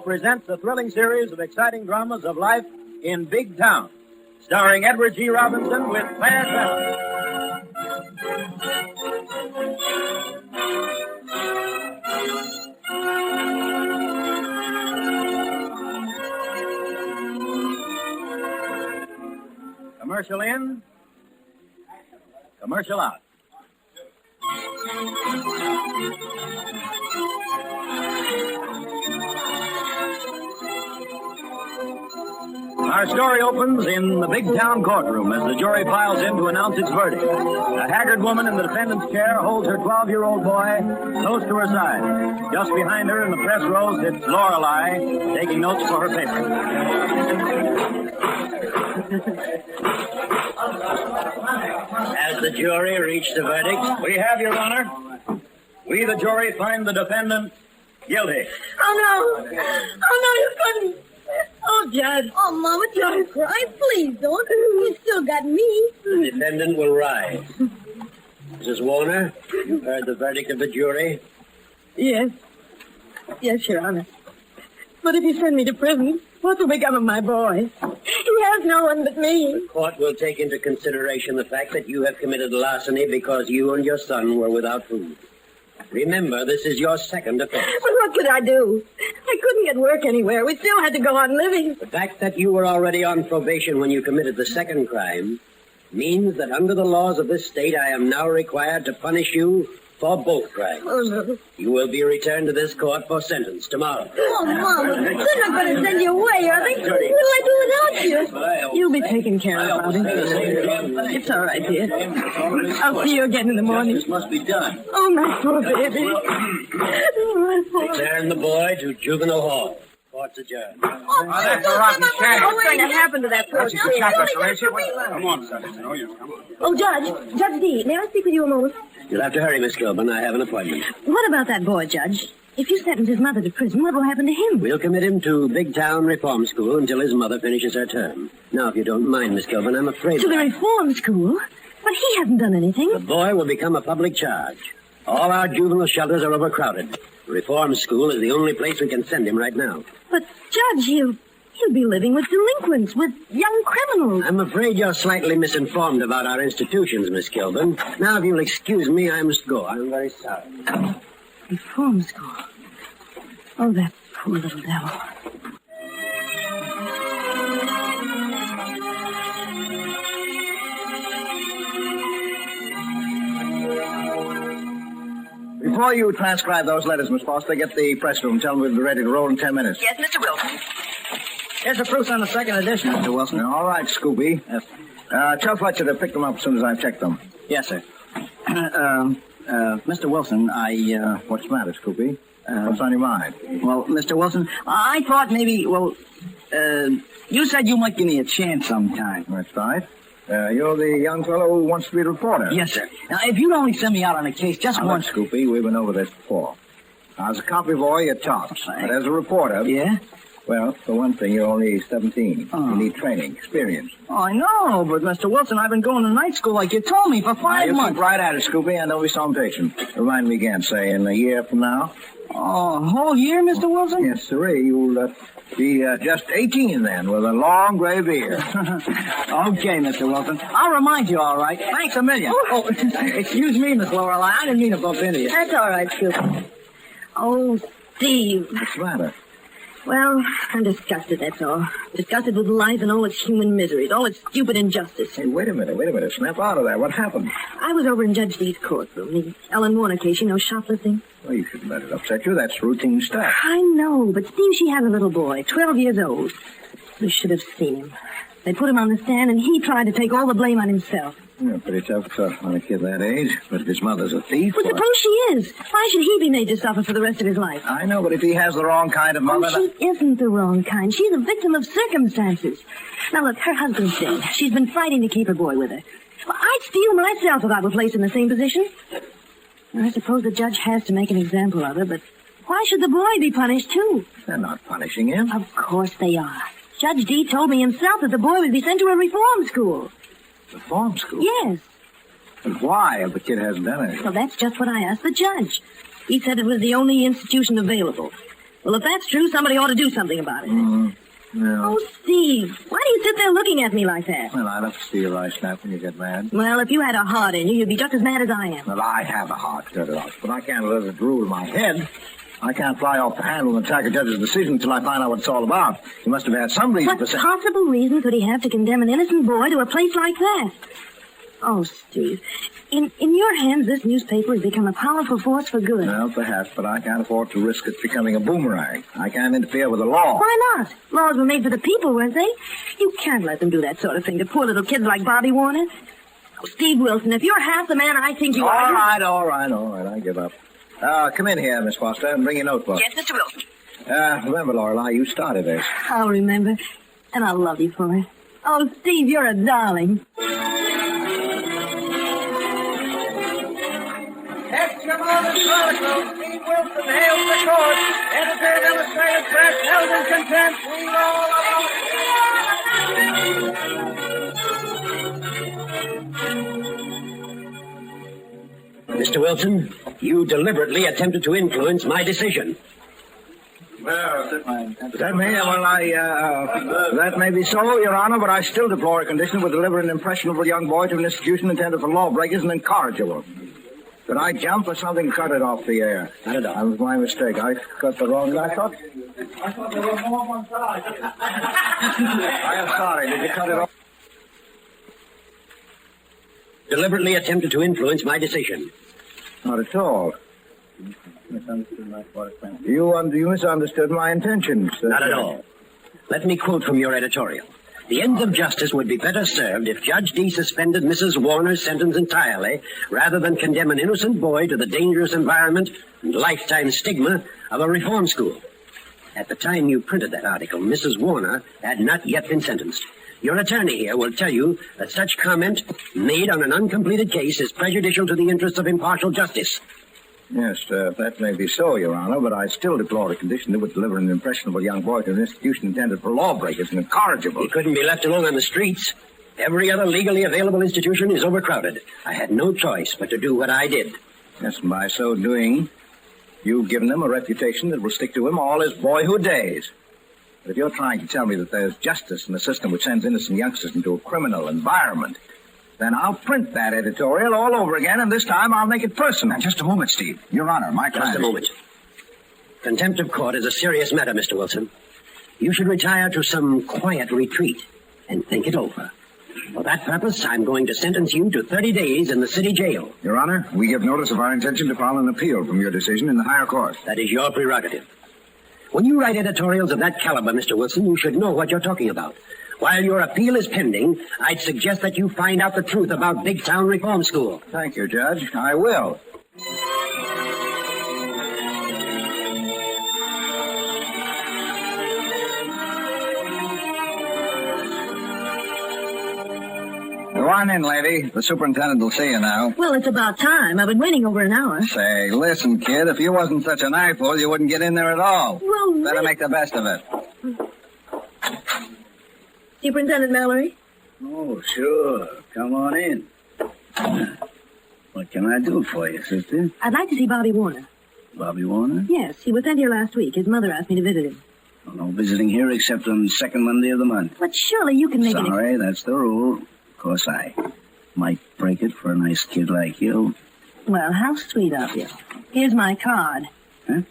Presents the thrilling series of exciting dramas of life in Big Town, starring Edward G. Robinson with Claire Clement. Commercial in, commercial out. Our story opens in the big town courtroom as the jury piles in to announce its verdict. A haggard woman in the defendant's chair holds her 12-year-old boy close to her side. Just behind her in the press row sits Lorelei, taking notes for her paper. As the jury reach the verdict, we have, Your Honor. We, the jury, find the defendant guilty. Oh, no. Oh, no, you couldn't. Oh, Judge. Oh, Mama, don't cry. Please don't. You still got me. The defendant will rise. Mrs. Warner, you've heard the verdict of the jury? Yes. Yes, Your Honor. But if you send me to prison, what will become of my boy? He has no one but me. The court will take into consideration the fact that you have committed larceny because you and your son were without food. Remember, this is your second offense. But what could I do? I couldn't get work anywhere. We still had to go on living. The fact that you were already on probation when you committed the second crime means that under the laws of this state, I am now required to punish you for both crimes. Oh, no. You will be returned to this court for sentence tomorrow. Oh, Mama, they're not going to send you away, are they? What will I do without you? You'll be taken care of, Bobby. It's all right, dear. I'll see you again in the morning. Justice must be done. Oh, my poor baby. Oh, my poor... Return the boy to juvenile hall. Court's adjourned. Oh, that's a rotten shame. What's going to happen to that poor kid? Come on, son. Oh, yes, come on. Oh, Judge D, may I speak with you a moment? You'll have to hurry, Miss Gilbin. I have an appointment. What about that boy, Judge? If you sentence his mother to prison, what will happen to him? We'll commit him to Big Town Reform School until his mother finishes her term. Now, if you don't mind, Miss Gilbin, I'm afraid... To the reform school? But he hasn't done anything. The boy will become a public charge. All our juvenile shelters are overcrowded. Reform School is the only place we can send him right now. But, Judge, he'll be living with delinquents, with young criminals. I'm afraid you're slightly misinformed about our institutions, Miss Gilbin. Now, if you'll excuse me, I must go. I'm very sorry. Reform school. Oh, that poor little devil. Before you transcribe those letters, Miss Foster, get the press room. Tell them we'll be ready to roll in 10 minutes. Yes, Mr. Wilson. Here's the proofs on the second edition, Mr. Wilson. All right, Scooby. Yes. Tell Fletcher to pick them up as soon as I've checked them. Yes, sir. Mr. Wilson, What's the matter, Scooby? What's on your mind? Well, Mr. Wilson, I thought maybe, you said you might give me a chance sometime. That's right. You're the young fellow who wants to be a reporter. Yes, sir. Now, if you'd only send me out on a case just now, once... Look, Scoopy, we've been over this before. Now, as a copy boy, you're tops. But as a reporter... Yeah? Well, for one thing, you're only 17. Oh. You need training, experience. Oh, I know, but Mr. Wilson, I've been going to night school like you told me for 5 months. Keep right at it, Scoopy, and don't be so impatient. Remind me again, say, in a year from now. Oh, a whole year, Mr. Wilson? Yes, sirree. You'll be just 18 then, with a long gray beard. Okay, Mr. Wilson. I'll remind you, all right. Thanks a million. Oh, excuse me, Miss Lorelei. I didn't mean to bump into you. That's all right, Scoop. Oh, Steve. What's the matter? Well, I'm disgusted, that's all. Disgusted with life and all its human miseries, all its stupid injustice. Hey, wait a minute. Snap out of that. What happened? I was over in Judge D's courtroom. The Ellen Warner case, you know, shoplifting. Well, you shouldn't let it upset you. That's routine stuff. I know, but Steve, she has a little boy, 12 years old. You should have seen him. They put him on the stand, and he tried to take all the blame on himself. Yeah, pretty tough on a kid that age. But if his mother's a thief... Well, suppose she is. Why should he be made to suffer for the rest of his life? I know, but if he has the wrong kind of mother... Oh, she isn't the wrong kind. She's a victim of circumstances. Now, look, her husband's dead. She's been fighting to keep her boy with her. Well, I'd steal myself if I were placed in the same position. I suppose the judge has to make an example of her, but why should the boy be punished, too? They're not punishing him. Of course they are. Judge D told me himself that the boy would be sent to a reform school. Reform school? Yes. But why, if the kid hasn't done anything? Well, that's just what I asked the judge. He said it was the only institution available. Well, if that's true, somebody ought to do something about it. Yeah. Oh, Steve, why do you sit there looking at me like that? Well, I love to see your eyes snap when you get mad. Well, if you had a heart in you, you'd be just as mad as I am. Well, I have a heart, cut it off, but I can't let it rule my head. I can't fly off the handle and attack a judge's decision until I find out what it's all about. He must have had some reason What for saying... possible reason could he have to condemn an innocent boy to a place like that? Oh, Steve, in your hands, this newspaper has become a powerful force for good. Well, perhaps, but I can't afford to risk it becoming a boomerang. I can't interfere with the law. Why not? Laws were made for the people, weren't they? You can't let them do that sort of thing to poor little kids like Bobby Warner. Oh, Steve Wilson, if you're half the man I think you are... All right. I give up. Come in here, Miss Foster, and bring your notebook. Yes, Mr. Wilson. Remember, Lorelei, you started this. I'll remember, and I'll love you for it. Oh, Steve, you're a darling. Extra Morning Chronicle, Steve Wilson hails the court. Editor and Illustrated Press held in contempt. We all Mr. Wilson, you deliberately attempted to influence my decision. That may be so, Your Honor, but I still deplore a condition would deliver an impressionable young boy to an institution intended for lawbreakers and incorrigible. Did I jump or something cut it off the air? Cut it off. That was my mistake. I cut the wrong... I thought there was more on one side. I am sorry. Did you cut it off? Deliberately attempted to influence my decision. Not at all. You misunderstood my intentions. Not at all. Let me quote from your editorial. The ends of justice would be better served if Judge D suspended Mrs. Warner's sentence entirely, rather than condemn an innocent boy to the dangerous environment and lifetime stigma of a reform school. At the time you printed that article, Mrs. Warner had not yet been sentenced. Your attorney here will tell you that such comment made on an uncompleted case is prejudicial to the interests of impartial justice. Yes, that may be so, Your Honor, but I still deplore a condition that would deliver an impressionable young boy to an institution intended for lawbreakers and incorrigible. He couldn't be left alone on the streets. Every other legally available institution is overcrowded. I had no choice but to do what I did. Yes, and by so doing, you've given him a reputation that will stick to him all his boyhood days. But if you're trying to tell me that there's justice in a system which sends innocent youngsters into a criminal environment, then I'll print that editorial all over again, and this time I'll make it personal. Now, just a moment, Steve. Your Honor, my client... Just a moment. Contempt of court is a serious matter, Mr. Wilson. You should retire to some quiet retreat and think it over. For that purpose, I'm going to sentence you to 30 days in the city jail. Your Honor, we give notice of our intention to file an appeal from your decision in the higher court. That is your prerogative. When you write editorials of that caliber, Mr. Wilson, you should know what you're talking about. While your appeal is pending, I'd suggest that you find out the truth about Big Town Reform School. Thank you, Judge. I will. Go on in, lady. The superintendent will see you now. Well, it's about time. I've been waiting over an hour. Say, listen, kid, if you wasn't such an eyeful, you wouldn't get in there at all. Well, Better make the best of it. Superintendent Mallory? Oh, sure. Come on in. What can I do for you, sister? I'd like to see Bobby Warner. Bobby Warner? Yes, he was sent here last week. His mother asked me to visit him. Oh, no visiting here except on the second Monday of the month. But surely you can make it... Sorry, that's the rule. Of course, I might break it for a nice kid like you. Well, how sweet of you. Here's my card. Huh?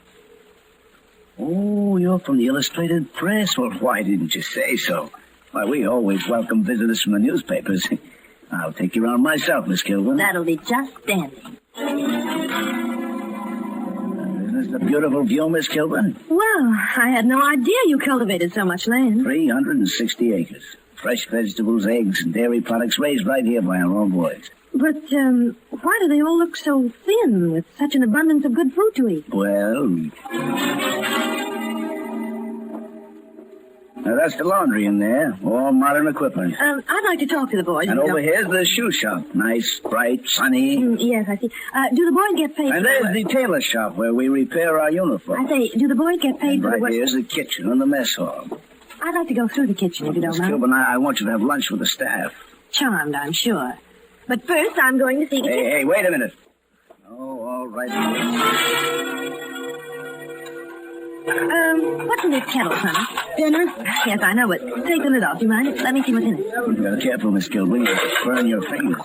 Oh, you're from the Illustrated Press. Well, why didn't you say so? Why, we always welcome visitors from the newspapers. I'll take you around myself, Miss Kilburn. That'll be just dandy. Isn't this a beautiful view, Miss Kilburn? Well, I had no idea you cultivated so much land. 360 acres. Fresh vegetables, eggs, and dairy products raised right here by our own boys. But, why do they all look so thin with such an abundance of good food to eat? Well... Now, that's the laundry in there. All modern equipment. I'd like to talk to the boys. And over here's the shoe shop. Nice, bright, sunny. Yes, I see. Do the boys get paid And for there's the tailor shop where we repair our uniforms. I say, do the boys get paid And for the right work? here's the kitchen and the mess hall. I'd like to go through the kitchen, if you don't Miss mind. Kilburn, I want you to have lunch with the staff. Charmed, I'm sure. But first, I'm going to see the... Hey, wait a minute. Oh, all right. What's in this kettle, Sonny? Dinner? Yes, I know, but take the lid off. Do you mind? Let me see what's in it. You gotta be careful, Miss Gilbert. You'll burn your fingers.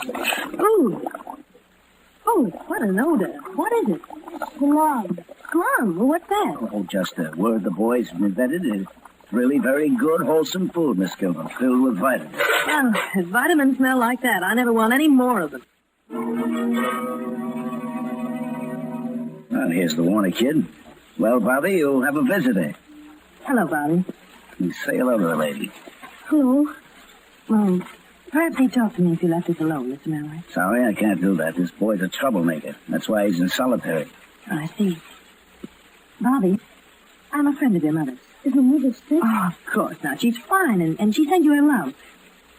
Ooh. Oh, what an odor. What is it? Glum. Glum? Well, what's that? Oh, just a word the boys have invented. It's really very good, wholesome food, Miss Gilbert, filled with vitamins. Well, if vitamins smell like that, I never want any more of them. Well, here's the Warner kid. Well, Bobby, you'll have a visitor. Hello, Bobby. You say hello to the lady. Hello. Well, perhaps he'd talk to me if you left us alone, Mr. Mallory. Sorry, I can't do that. This boy's a troublemaker. That's why he's in solitary. I see. Bobby, I'm a friend of your mother's. Is the mother sick? Oh, of course not. She's fine, and she sent you her love.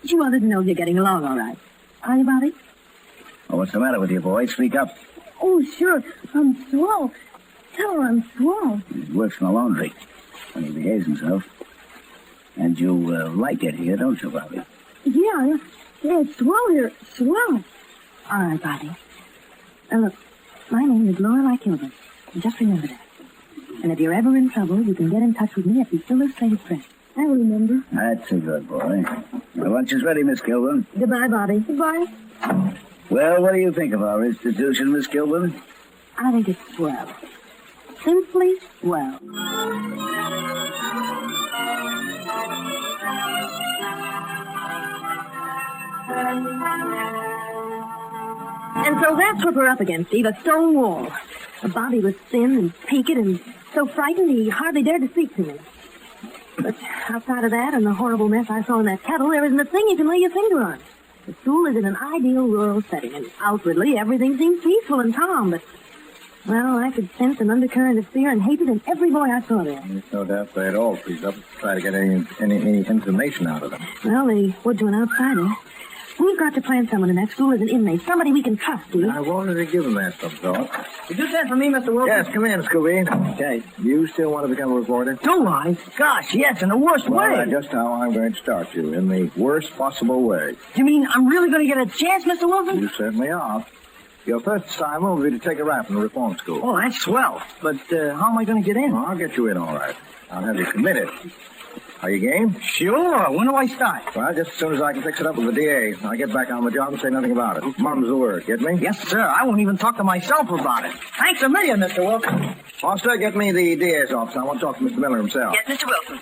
She wanted to know if you're getting along all right. Are you, Bobby? Oh, what's the matter with you, boy? Speak up. Oh, sure. I'm swell. Tell her I'm swell. He works in the laundry when he behaves himself. And you like it here, don't you, Bobby? Yeah, it's swell here. Swell. All right, Bobby. Look, my name is Lorelei Kilburn. Just remember that. And if you're ever in trouble, you can get in touch with me at the Illustrated Press. I remember. That's a good boy. The lunch is ready, Miss Kilburn. Goodbye, Bobby. Goodbye. Well, what do you think of our institution, Miss Kilburn? I think it's swell. Simply swell. And so that's what we're up against, Steve, a stone wall. Bobby was thin and peaked and so frightened he hardly dared to speak to me. But outside of that and the horrible mess I saw in that kettle, there isn't a thing you can lay your finger on. The school is in an ideal rural setting, and outwardly everything seems peaceful and calm, but, well, I could sense an undercurrent of fear and hatred in every boy I saw there. There's no doubt they'd all freeze up to try to get any information out of them. Well, they would to an outsider. We've got to plant someone in that school as an inmate, somebody we can trust, Steve. I wanted to give them that some thought. Did you send for me, Mr. Wilson? Yes, come in, Scooby. Okay. You still want to become a reporter? Do I? Gosh, yes, in the worst Well, way. that's just how I'm going to start you, in the worst possible way. You mean I'm really going to get a chance, Mr. Wilson? You certainly are. Your first assignment will be to take a rap in the reform school. Oh, that's swell. But how am I going to get in? Well, I'll get you in all right. I'll have you committed. Are you game? Sure. When do I start? Well, just as soon as I can fix it up with the DA. I'll get back on the job and say nothing about it. Mum's the word. Get me? Yes, sir. I won't even talk to myself about it. Thanks a million, Mr. Wilson. Foster, get me the DA's office. I want to talk to Mr. Miller himself. Yes, Mr. Wilson.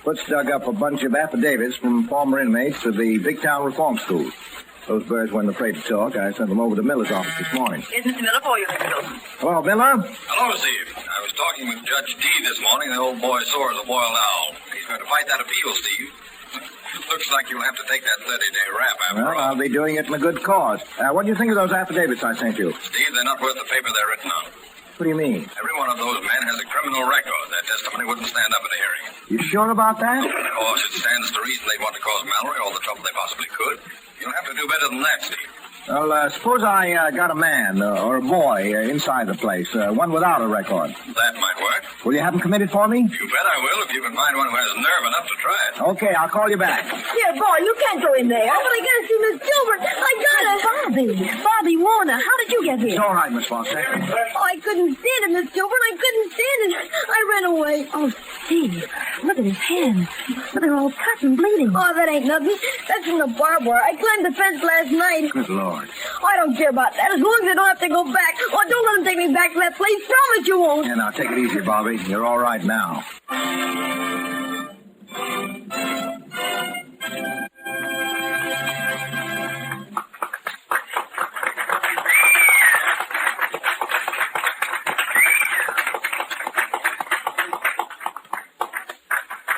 Let's dug up a bunch of affidavits from former inmates of the big town reform school. Those birds weren't afraid to talk. I sent them over to Miller's office this morning. Yes, Mr. Miller, for you, Mr. Wilson. Hello, Miller. Hello, Steve. I was talking with Judge D this morning. The old boy's sore as a boiled owl. He's going to fight that appeal, Steve. Looks like you'll have to take that 30-day rap after Well, all. I'll be doing it in a good cause. What do you think of those affidavits I sent you? Steve, they're not worth the paper they're written on. What do you mean? Every one of those men has a criminal record. Their testimony wouldn't stand up at a hearing. You sure about that? Of course, it stands to reason they want to cause Mallory all the trouble they possibly could. You'll have to do better than that, Steve. Well, suppose I got a man or a boy inside the place, one without a record. That might work. Will you have him committed for me? You bet I will if you can find one who has nerve enough to try it. Okay, I'll call you back. Dear boy, you can't go in there. Oh, but I gotta see Miss Gilbert. I gotta. Bobby Warner, how did you get It's here? all right, Miss Foster. Oh, I couldn't stand it, Miss Gilbert. I couldn't stand it. I ran away. Oh, Steve, look at his hands. They're all cut and bleeding. Oh, that ain't nothing. That's from the barbed wire. I climbed the fence last night. Good Lord. I don't care about that. As long as I don't have to go back. Oh, don't let him take me back to that place. Promise you won't. Yeah, now take it easy, Bobby. You're all right now.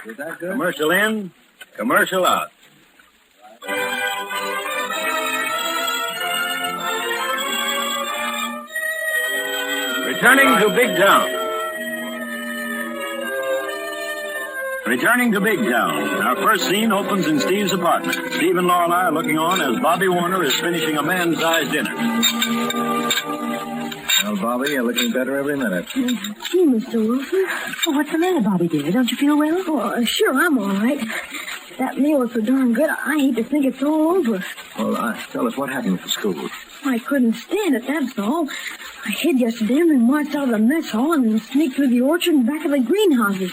Is that good? Commercial in, commercial out. Returning to Big Town. Returning to Big Town. Our first scene opens in Steve's apartment. Steve and Lorelei are looking on as Bobby Warner is finishing a man-sized dinner. Well, Bobby, you're looking better every minute. Gee, Mr. Wilson. Oh, what's the matter, Bobby dear? Don't you feel well? Oh, sure, I'm all right. That meal was so darn good, I hate to think it's all over. Well, tell us what happened at the school. I couldn't stand it, that's all. I hid yesterday and then marched out of the mess hall and sneaked through the orchard and back of the greenhouses.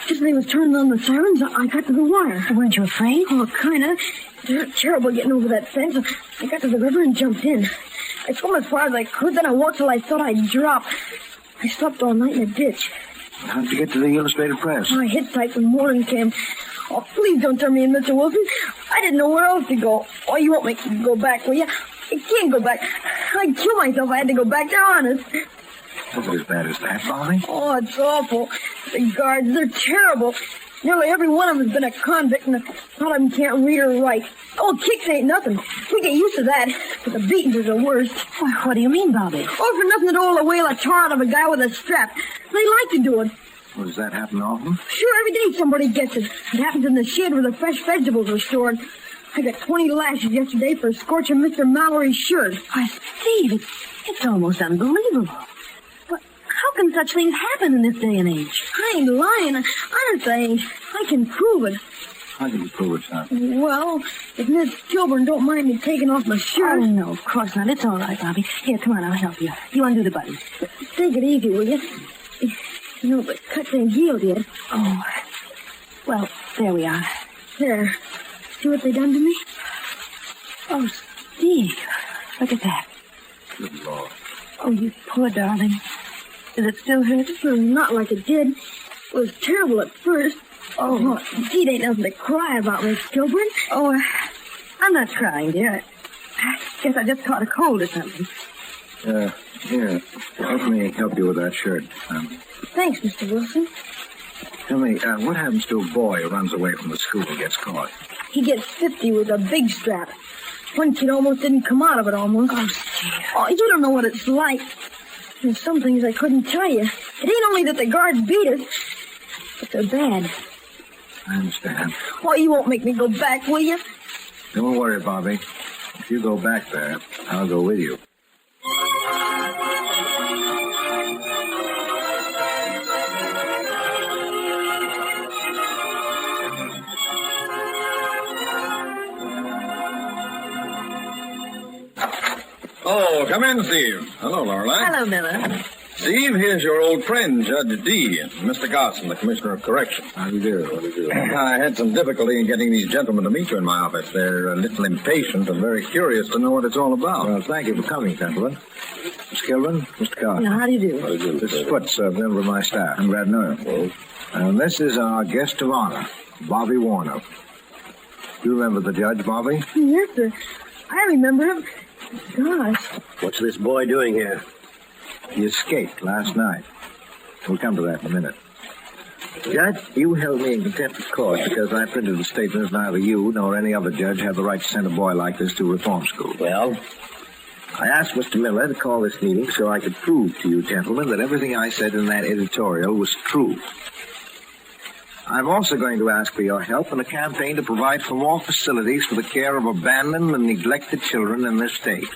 Just as they was turning on the sirens, I got to the wire. Weren't you afraid? Oh, kind of. It hurt terrible getting over that fence. I got to the river and jumped in. I swam as far as I could, then I walked till I thought I'd drop. I slept all night in a ditch. How'd you get to the Illustrated Press? I hitchhiked from morning camp. Oh, please don't turn me in, Mr. Wilson. I didn't know where else to go. Oh, you won't make me go back, will you? I can't go back. I'd kill myself if I had to go back there, honest. Was it as bad as that, Bobby? Oh, it's awful. The guards, they're terrible. Nearly every one of them's been a convict, and a lot of them can't read or write. Oh, kicks ain't nothing. We get used to that, but the beatings are the worst. What do you mean, Bobby? Oh, for nothing to dole a whale a tar out of a guy with a strap. They like to do it. Well, does that happen often? Sure, every day somebody gets it. It happens in the shed where the fresh vegetables are stored. I got 20 lashes yesterday for scorching Mr. Mallory's shirt. Why, Steve, it's almost unbelievable. But how can such things happen in this day and age? I ain't lying. Honest, I ain't. I can prove it. How can you prove it, son? Well, if Miss Kilburn don't mind me taking off my shirt... Oh, no, of course not. It's all right, Bobby. Here, come on, I'll help you. You undo the button. Take it easy, will you? You know, the cuts ain't healed yet. Oh, well, there we are. There. See what they done to me? Oh, Steve, look at that. Good Lord. Oh, you poor darling. Does it still hurt? Well, not like it did. It was terrible at first. Oh, indeed ain't nothing to cry about, Miss Kilburn. Oh, I'm not crying, dear. I guess I just caught a cold or something. Here, let me help you with that shirt. Thanks, Mr. Wilson. Tell me, what happens to a boy who runs away from the school and gets caught? He gets 50 with a big strap. One kid almost didn't come out of it almost. Oh, Steve. Oh, you don't know what it's like. There's some things I couldn't tell you. It ain't only that the guards beat us, but they're bad. I understand. Oh, you won't make me go back, will you? Don't worry, Bobby. If you go back there, I'll go with you. Oh, come in, Steve. Hello, Lorelei. Hello, Miller. Steve, here's your old friend, Judge D, Mr. Garson, the Commissioner of Correction. How do you do? I had some difficulty in getting these gentlemen to meet you in my office. They're a little impatient and very curious to know what it's all about. Well, thank you for coming, gentlemen. Miss Kilburn, Mr. Carson. Now, how do you do? This is Foots, a member of my staff. I'm glad to know you. And this is our guest of honor, Bobby Warner. You remember the judge, Bobby? Yes, sir. I remember him. Gosh. What's this boy doing here? He escaped last night. We'll come to that in a minute. Judge, you held me in contempt of court Because I printed a statement that neither you nor any other judge had the right to send a boy like this to reform school. Well, I asked Mr. Miller to call this meeting so I could prove to you, gentlemen, that everything I said in that editorial was true. I'm also going to ask for your help in a campaign to provide for more facilities for the care of abandoned and neglected children in this state.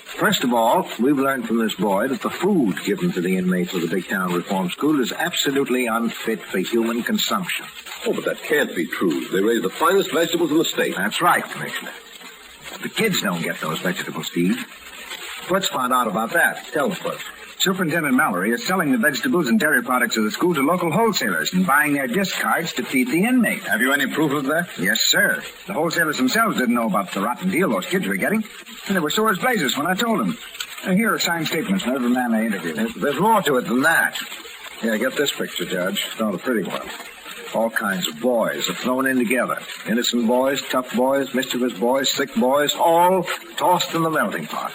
First of all, we've learned from this boy that the food given to the inmates of the Big Town Reform School is absolutely unfit for human consumption. Oh, but that can't be true. They raise the finest vegetables in the state. That's right, Commissioner. The kids don't get those vegetables, Steve. Foots found out about that. Tell us, Foots. Superintendent Mallory is selling the vegetables and dairy products of the school to local wholesalers and buying their discards to feed the inmates. Have you any proof of that? Yes, sir. The wholesalers themselves didn't know about the rotten deal those kids were getting. And they were sore as blazes when I told them. Here are signed statements from every man I interviewed. There's more to it than that. Yeah, get this picture, Judge. It's not a pretty one. All kinds of boys are thrown in together. Innocent boys, tough boys, mischievous boys, sick boys, all tossed in the melting pot.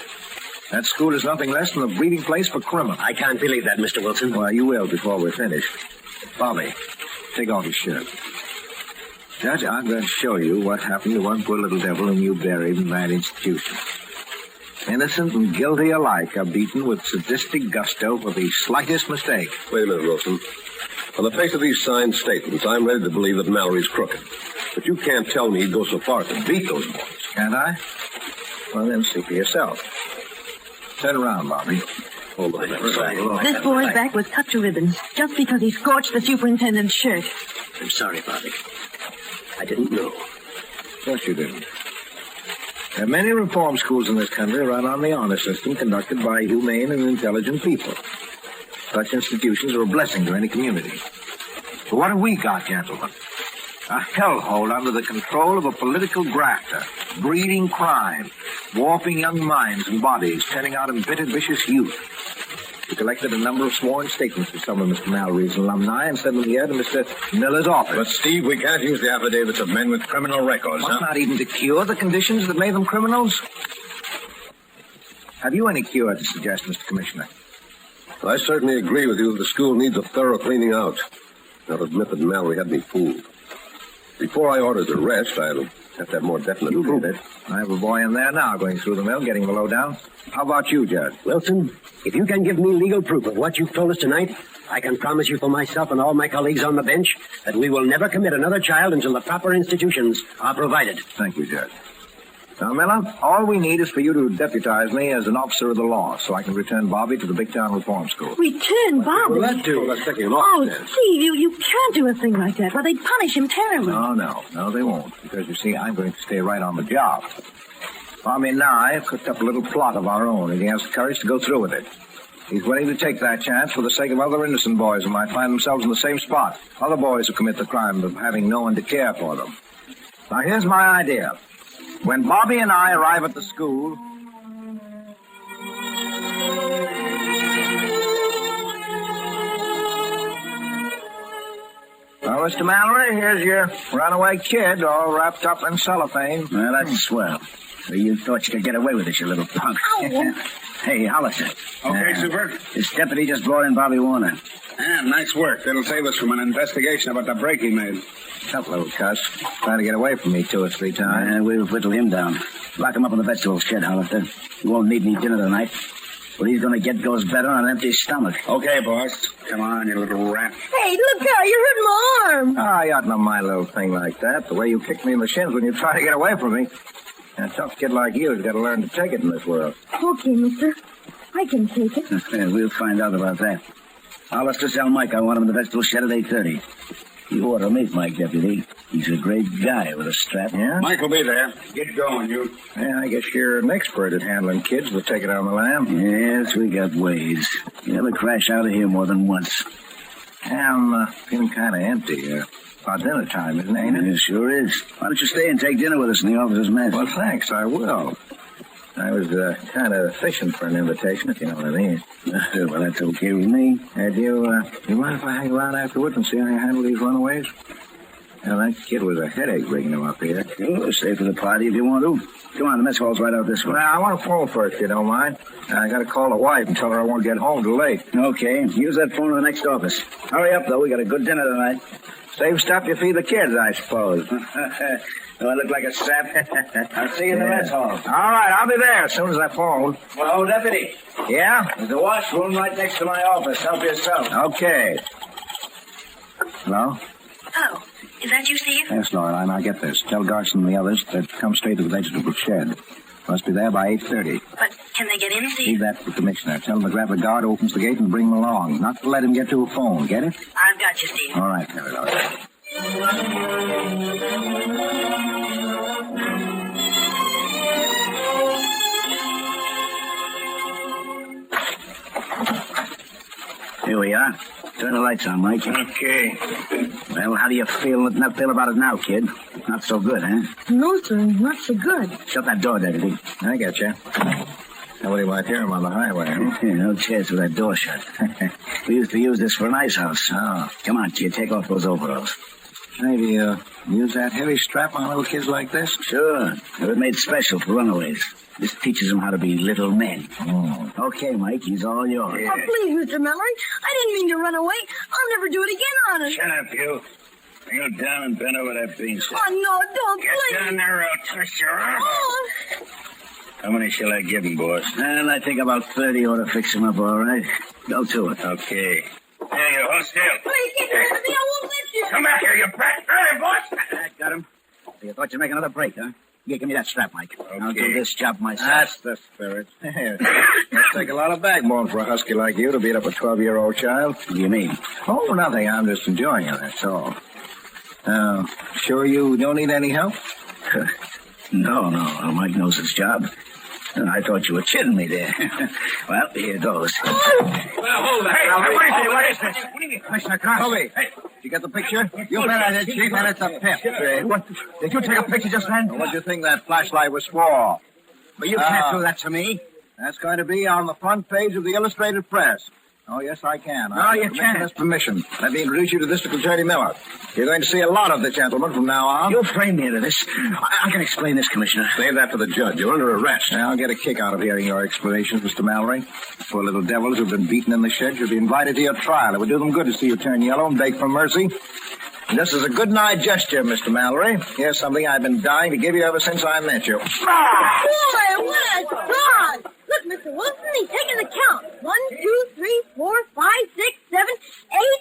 That school is nothing less than a breeding place for criminals. I can't believe that, Mr. Wilson. Well, you will before we're finished. Bobby, take off your shirt. Judge, I'm going to show you what happened to one poor little devil whom you buried in that institution. Innocent and guilty alike are beaten with sadistic gusto for the slightest mistake. Wait a minute, Wilson. On the face of these signed statements, I'm ready to believe that Mallory's crooked. But you can't tell me he'd go so far as to beat those boys. Can't I? Well, then see for yourself. Turn around, Bobby. Hold on. This boy's back was cut to ribbons just because he scorched the superintendent's shirt. I'm sorry, Bobby. I didn't know. Of course you didn't. There are many reform schools in this country run on the honor system conducted by humane and intelligent people. Such institutions are a blessing to any community. But what have we got, gentlemen? A hellhole under the control of a political grafter, breeding crime, warping young minds and bodies, turning out embittered, vicious youth. We collected a number of sworn statements from some of Mr. Mallory's alumni and sent them here to Mr. Miller's office. But, Steve, we can't use the affidavits of men with criminal records, Well, not even to cure the conditions that made them criminals. Have you any cure to suggest, Mr. Commissioner? I certainly agree with you that the school needs a thorough cleaning out. I'll admit that Mallory had me fooled. Before I order his arrest, I'll have to have more definite proof. I have a boy in there now going through the mill, getting the lowdown. How about you, Judge? Wilson, if you can give me legal proof of what you've told us tonight, I can promise you for myself and all my colleagues on the bench that we will never commit another child until the proper institutions are provided. Thank you, Judge. Now, Miller, all we need is for you to deputize me as an officer of the law so I can return Bobby to the Big Town Reform School. Return Bobby? Well, that too. Let's take him off. Oh, Steve, you can't do a thing like that. Well, they'd punish him terribly. No, they won't. Because, you see, I'm going to stay right on the job. Bobby and I have cooked up a little plot of our own, and he has the courage to go through with it. He's willing to take that chance for the sake of other innocent boys who might find themselves in the same spot. Other boys who commit the crime of having no one to care for them. Now, here's my idea. When Bobby and I arrive at the school... Well, Mr. Mallory, here's your runaway kid all wrapped up in cellophane. Well, that's swell. So you thought you could get away with it, you little punk. Hey, Hollister. Okay, Super. This deputy just brought in Bobby Warner. Nice work. That'll save us from an investigation about the break he made. Tough little cuss. Trying to get away from me 2 or 3 times. We'll whittle him down. Lock him up in the vegetable shed, Hollister. He won't need any dinner tonight. What he's going to get goes better on an empty stomach. Okay, boss. Come on, you little rat. Hey, look out, you hurt my arm. You ought to know my little thing like that. The way you kicked me in the shins when you try to get away from me. A tough kid like you has got to learn to take it in this world. Okay, mister. I can take it. We'll find out about that. Hollister, tell Mike I want him in the vegetable shed at 8:30. You ought to meet Mike, deputy. He's a great guy with a strap. Yeah? Mike will be there. Get going, you. Yeah, I guess you're an expert at handling kids that take it on the lam. Yes, we got ways. You never crash out of here more than once. I'm feeling kind of empty. About dinner time, isn't it? Ain't it? It sure is. Why don't you stay and take dinner with us in the officer's mess? Well, thanks, I will. I was kind of fishing for an invitation, if you know what I mean. Well, that's okay with me. Do you mind if I hang around afterwards and see how you handle these runaways? Well, that kid was a headache bringing him up here. Sure, stay for the party if you want to. Come on, the mess hall's right out this way. Well, I want to phone first, if you don't mind. I got to call the wife and tell her I won't get home till late. Okay, use that phone in the next office. Hurry up, though. We got a good dinner tonight. Same stuff you feed the kids, I suppose. Do I look like a sap? I'll see you in the mess hall. All right, I'll be there as soon as I phone. Well, deputy. Yeah? There's a washroom right next to my office. Help yourself. Okay. Hello? Oh, is that you, Steve? Yes, Lorelei, now get this. Tell Garson and the others to come straight to the vegetable shed. Must be there by 8:30. But can they get in, Steve? Leave that to the commissioner. Tell him to grab the guard who opens the gate and bring him along. Not to let him get to a phone. Get it? I've got you, Steve. All right, Lorelei. Here we are. Turn the lights on, Mike. Okay. Well, how do you feel about it now, kid? Not so good, huh? No, sir, not so good. Shut that door, deputy. I get you. Nobody might hear him on the highway. Huh? No chance with that door shut. We used to use this for an ice house. Oh, come on, kid. Take off those overalls. Maybe use that heavy strap on little kids like this? Sure. It was made special for runaways. This teaches them how to be little men. Oh. Okay, Mike. He's all yours. Oh, please, Mr. Mallory. I didn't mean to run away. I'll never do it again, honest. Shut up, you. Kneel down and bend over that bean sack. Oh, no, don't, Get please. down there or I'll twist your arm. Oh. How many shall I give him, boss? Well, I think about 30 ought to fix him up all right. Go to it. Okay. There you hold still. Please, get rid of me. I won't let you. Come back here, you brat. Hey, boss. Got him. You thought you'd make another break, huh? Yeah, give me that strap, Mike. Okay. I'll do this job myself. That's the spirit. It'll take a lot of backbone for a husky like you to beat up a 12-year-old child. What do you mean? Oh, nothing. I'm just enjoying it, that's all. Sure you don't need any help? No, Mike knows his job. I thought you were kidding me there. Well, here goes. Well, hold it. Hey, what is this? Commissioner Crosby. Hey, did you get the picture? You bet I did, Chief, and it's a pip. What? Did you take a picture just then? What do you think that flashlight was for? But you can't do that to me. That's going to be on the front page of the Illustrated Press. Oh, yes, I can. No, you can't. With permission. Let me introduce you to District Attorney Miller. You're going to see a lot of the gentleman from now on. You'll frame me into this. I can explain this, Commissioner. Save that for the judge. You're under arrest. Now, I'll get a kick out of hearing your explanations, Mr. Mallory. Poor little devils who've been beaten in the shed should be invited to your trial. It would do them good to see you turn yellow and beg for mercy. And this is a good night gesture, Mr. Mallory. Here's something I've been dying to give you ever since I met you. Boy, what a start! Look, Mr. Wilson, he's taking the count. 1, 2, 3, 4, 5, 6, 7,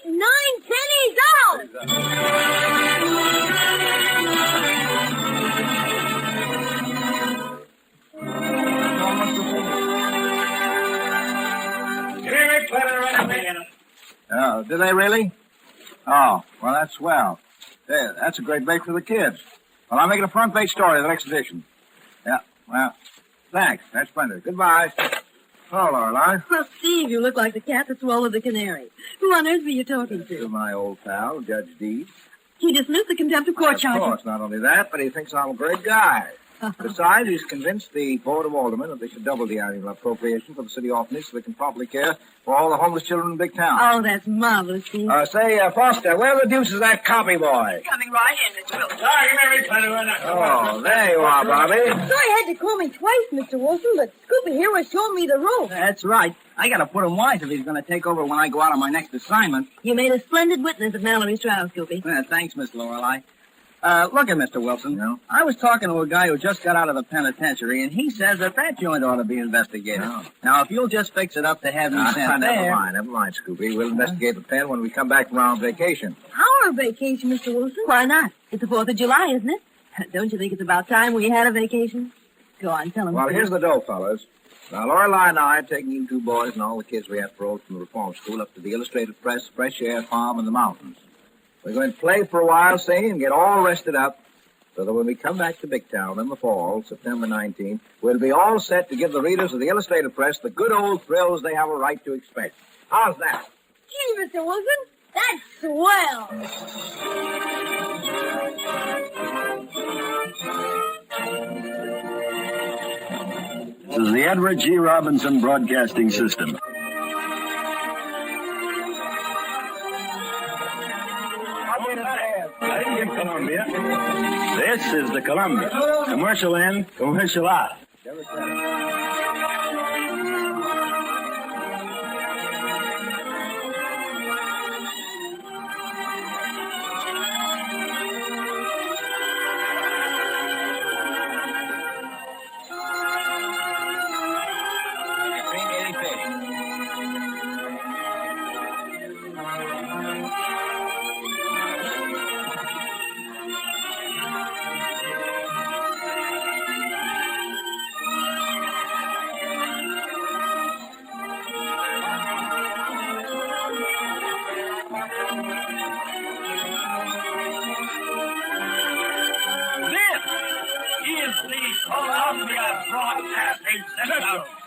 8, 9, 10. He's out! Oh, did they really? Oh, well, that's swell. There, that's a great break for the kids. Well, I'll make it a front page story of the next edition. Yeah, well, thanks. That's plenty. Goodbye. Oh, Lorelei. Well, Steve, you look like the cat that swallowed the canary. Who on earth were you talking To to? my old pal, Judge D. He dismissed the contempt of court Of charges. course, not only that, but he thinks I'm a great guy. Besides, he's convinced the Board of Aldermen that they should double the annual appropriation for the city orphanage so they can properly care for all the homeless children in big town. Oh, that's marvelous, Steve. Say, Foster, where the deuce is that copy boy? Coming right in, Mr. Wilson. Oh, there you are, Bobby. Sorry you had to call me twice, Mr. Wilson, but Scoopy here was showing me the rope. That's right. I gotta put him wise if he's gonna take over when I go out on my next assignment. You made a splendid witness at Mallory's trial, Scoopy. Thanks, Miss Lorelei. Look at Mr. Wilson. Yeah? I was talking to a guy who just got out of the penitentiary, and he says that joint ought to be investigated. Yeah. Now, if you'll just fix it up to have me sent there... Never mind, Scoopy. We'll investigate the pen when we come back from our vacation. Our vacation, Mr. Wilson? Why not? It's the 4th of July, isn't it? Don't you think it's about time we had a vacation? Go on, tell him. Well, here's the dough, fellas. Now, Lorelei and I are taking you two boys and all the kids we have paroled from the reform school up to the Illustrated Press, Fresh Air Farm, and the mountains. We're going to play for a while, sing, and get all rested up so that when we come back to Big Town in the fall, September 19th, we'll be all set to give the readers of the Illustrated Press the good old thrills they have a right to expect. How's that? Gee, Mr. Wilson, that's swell. This is the Edward G. Robinson Broadcasting System. Columbia. This is the Columbia. Commercial in, commercial out. Columbia Broadcasting System.